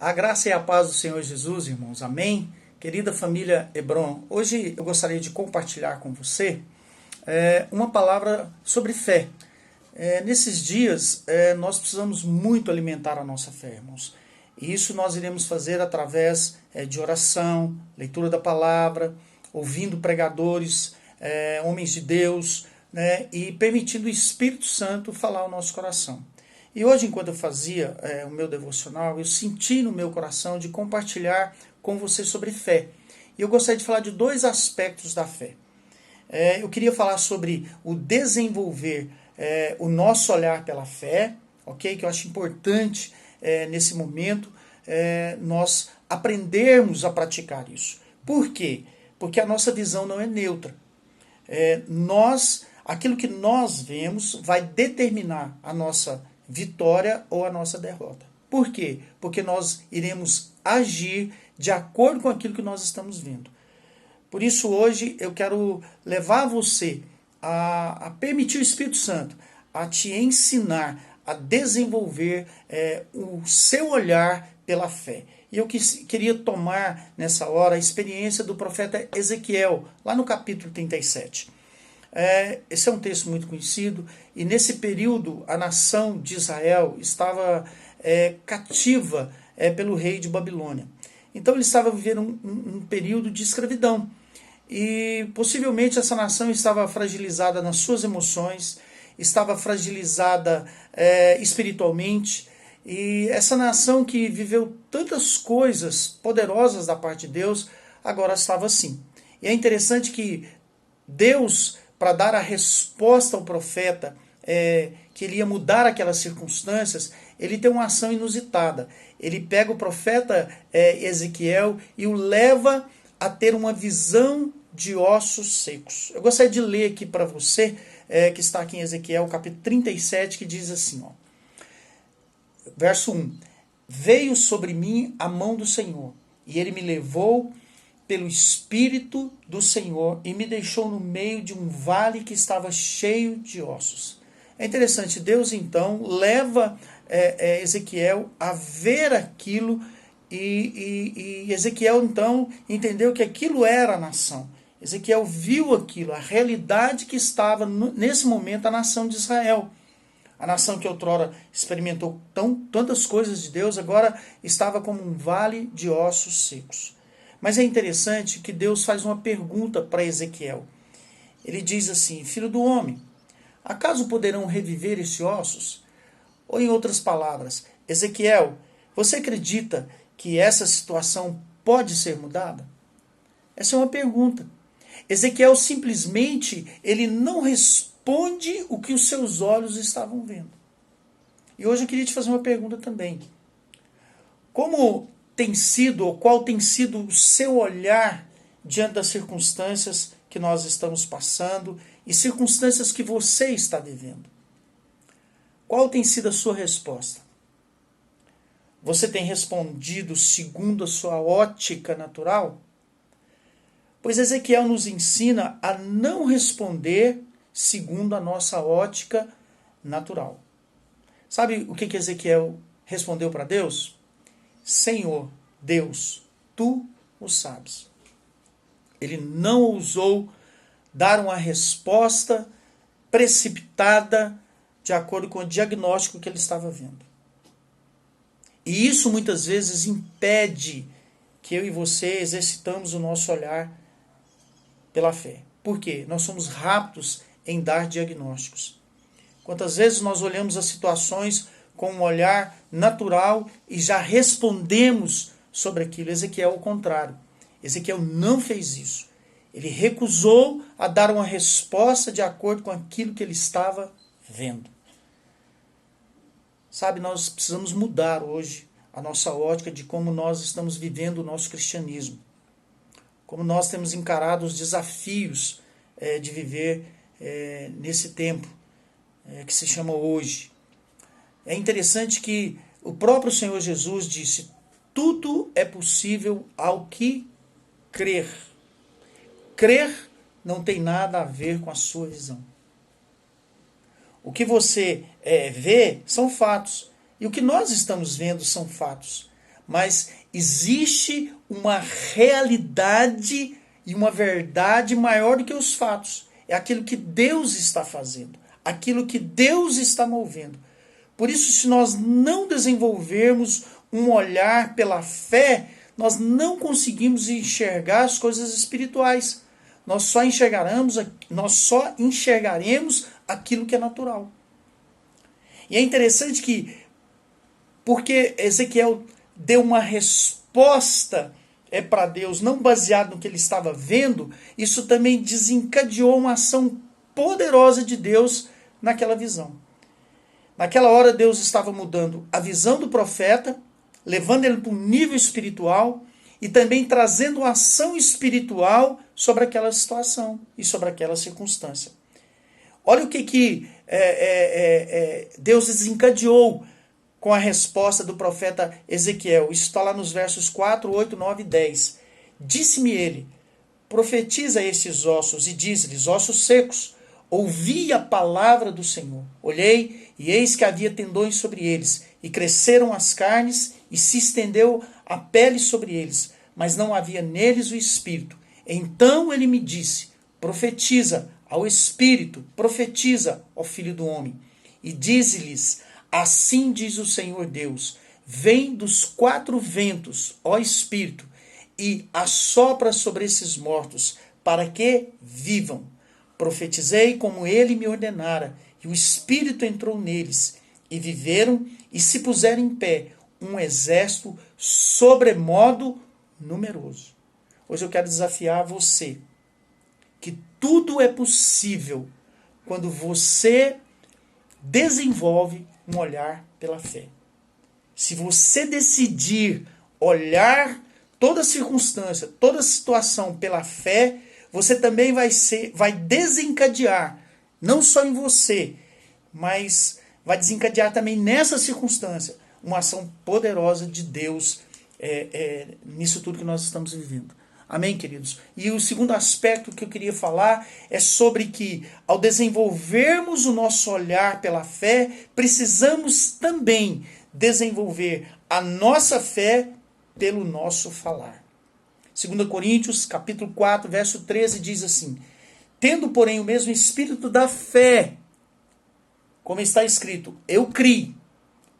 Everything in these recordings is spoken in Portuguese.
A graça e a paz do Senhor Jesus, irmãos. Amém? Querida família Hebron, hoje eu gostaria de compartilhar com você uma palavra sobre fé. Nesses dias, nós precisamos muito alimentar a nossa fé, irmãos. E isso nós iremos fazer através de oração, leitura da palavra, ouvindo pregadores, homens de Deus, né, e permitindo o Espírito Santo falar ao nosso coração. E hoje, enquanto eu fazia o meu devocional, eu senti no meu coração de compartilhar com você sobre fé. E eu gostaria de falar de dois aspectos da fé. Eu queria falar sobre o desenvolver o nosso olhar pela fé, ok? Que eu acho importante nesse momento nós aprendermos a praticar isso. Por quê? Porque a nossa visão não é neutra. Aquilo que nós vemos vai determinar a nossa vitória ou a nossa derrota. Por quê? Porque nós iremos agir de acordo com aquilo que nós estamos vendo. Por isso hoje eu quero levar você a permitir o Espírito Santo a te ensinar a desenvolver o seu olhar pela fé. E eu queria tomar nessa hora a experiência do profeta Ezequiel, lá no capítulo 37. Esse é um texto muito conhecido, e nesse período a nação de Israel estava cativa pelo rei de Babilônia. Então ele estava vivendo um período de escravidão, e possivelmente essa nação estava fragilizada nas suas emoções, estava fragilizada espiritualmente, e essa nação que viveu tantas coisas poderosas da parte de Deus, agora estava assim. E é interessante que Deus, para dar a resposta ao profeta, que ele ia mudar aquelas circunstâncias, ele tem uma ação inusitada. Ele pega o profeta Ezequiel e o leva a ter uma visão de ossos secos. Eu gostaria de ler aqui para você, que está aqui em Ezequiel, capítulo 37, que diz assim, ó, verso 1. Veio sobre mim a mão do Senhor, e ele me levou pelo Espírito do Senhor e me deixou no meio de um vale que estava cheio de ossos. É interessante, Deus então leva Ezequiel a ver aquilo e Ezequiel então entendeu que aquilo era a nação. Ezequiel viu aquilo, a realidade que estava nesse momento a nação de Israel. A nação que outrora experimentou tantas coisas de Deus, agora estava como um vale de ossos secos. Mas é interessante que Deus faz uma pergunta para Ezequiel. Ele diz assim, filho do homem, acaso poderão reviver esses ossos? Ou em outras palavras, Ezequiel, você acredita que essa situação pode ser mudada? Essa é uma pergunta. Ezequiel simplesmente ele não responde o que os seus olhos estavam vendo. E hoje eu queria te fazer uma pergunta também. Como tem sido, ou qual tem sido o seu olhar diante das circunstâncias que nós estamos passando e circunstâncias que você está vivendo? Qual tem sido a sua resposta? Você tem respondido segundo a sua ótica natural? Pois Ezequiel nos ensina a não responder segundo a nossa ótica natural. Sabe o que Ezequiel respondeu para Deus? Senhor, Deus, tu o sabes. Ele não ousou dar uma resposta precipitada de acordo com o diagnóstico que ele estava vendo. E isso muitas vezes impede que eu e você exercitamos o nosso olhar pela fé. Por quê? Nós somos rápidos em dar diagnósticos. Quantas vezes nós olhamos as situações com um olhar natural e já respondemos sobre aquilo. Ezequiel é o contrário. Ezequiel não fez isso. Ele recusou a dar uma resposta de acordo com aquilo que ele estava vendo. Sabe, nós precisamos mudar hoje a nossa ótica de como nós estamos vivendo o nosso cristianismo. Como nós temos encarado os desafios de viver nesse tempo que se chama hoje. É interessante que o próprio Senhor Jesus disse, tudo é possível ao que crer. Crer não tem nada a ver com a sua visão. O que você vê são fatos. E o que nós estamos vendo são fatos. mas existe uma realidade e uma verdade maior do que os fatos. É aquilo que Deus está fazendo, aquilo que Deus está movendo. Por isso, se nós não desenvolvermos um olhar pela fé, nós não conseguimos enxergar as coisas espirituais. Nós só enxergaremos aquilo que é natural. E é interessante que, porque Ezequiel deu uma resposta para Deus, não baseado no que ele estava vendo, isso também desencadeou uma ação poderosa de Deus naquela visão. Naquela hora Deus estava mudando a visão do profeta, levando ele para um nível espiritual e também trazendo uma ação espiritual sobre aquela situação e sobre aquela circunstância. Olha o que Deus desencadeou com a resposta do profeta Ezequiel. Isso está lá nos versos 4, 8, 9 e 10. Disse-me ele, profetiza a estes ossos e diz-lhes, ossos secos, ouvi a palavra do Senhor. Olhei e eis que havia tendões sobre eles, e cresceram as carnes, e se estendeu a pele sobre eles, mas não havia neles o espírito. Então ele me disse, profetiza ao espírito, profetiza ao filho do homem, e dize-lhes, assim diz o Senhor Deus, vem dos 4 ventos, ó espírito, e assopra sobre esses mortos, para que vivam. Profetizei como ele me ordenara, e o Espírito entrou neles, e viveram, e se puseram em pé, um exército sobremodo numeroso. Hoje eu quero desafiar você, que tudo é possível quando você desenvolve um olhar pela fé. Se você decidir olhar toda circunstância, toda situação pela fé, você também vai desencadear, não só em você, mas vai desencadear também nessa circunstância, uma ação poderosa de Deus nisso tudo que nós estamos vivendo. Amém, queridos? E o segundo aspecto que eu queria falar é sobre que, ao desenvolvermos o nosso olhar pela fé, precisamos também desenvolver a nossa fé pelo nosso falar. 2 Coríntios, capítulo 4, verso 13, diz assim, tendo, porém, o mesmo espírito da fé, como está escrito, eu criei,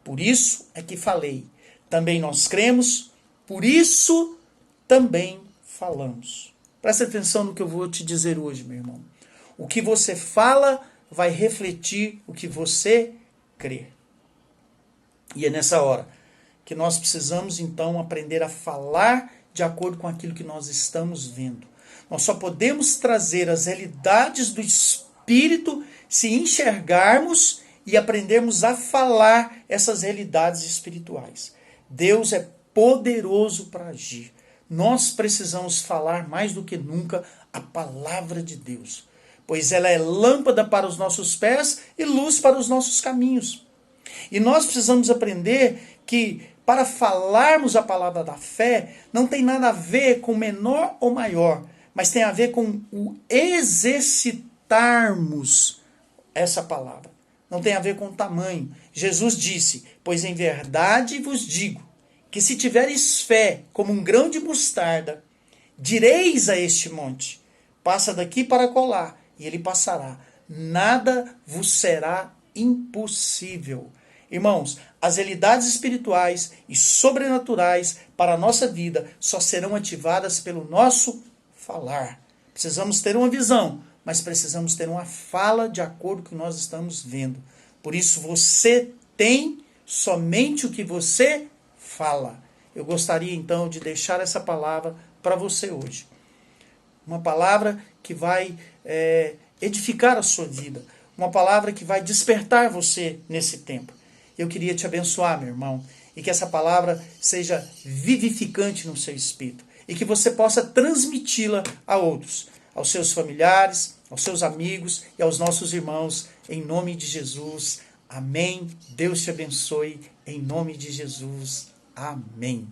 por isso é que falei. Também nós cremos, por isso também falamos. Presta atenção no que eu vou te dizer hoje, meu irmão. O que você fala vai refletir o que você crê. E é nessa hora que nós precisamos, então, aprender a falar de acordo com aquilo que nós estamos vendo. Nós só podemos trazer as realidades do Espírito se enxergarmos e aprendermos a falar essas realidades espirituais. Deus é poderoso para agir. Nós precisamos falar mais do que nunca a palavra de Deus, pois ela é lâmpada para os nossos pés e luz para os nossos caminhos. E nós precisamos aprender que para falarmos a palavra da fé, não tem nada a ver com menor ou maior, mas tem a ver com o exercitarmos essa palavra. Não tem a ver com o tamanho. Jesus disse, pois em verdade vos digo, que se tiveres fé como um grão de mostarda, direis a este monte, passa daqui para colar, e ele passará. Nada vos será impossível. Irmãos, as realidades espirituais e sobrenaturais para a nossa vida só serão ativadas pelo nosso falar. Precisamos ter uma visão, mas precisamos ter uma fala de acordo com o que nós estamos vendo. Por isso, você tem somente o que você fala. Eu gostaria, então, de deixar essa palavra para você hoje. Uma palavra que vai edificar a sua vida. Uma palavra que vai despertar você nesse tempo. Eu queria te abençoar, meu irmão, e que essa palavra seja vivificante no seu espírito e que você possa transmiti-la a outros, aos seus familiares, aos seus amigos e aos nossos irmãos, em nome de Jesus. Amém. Deus te abençoe, em nome de Jesus. Amém.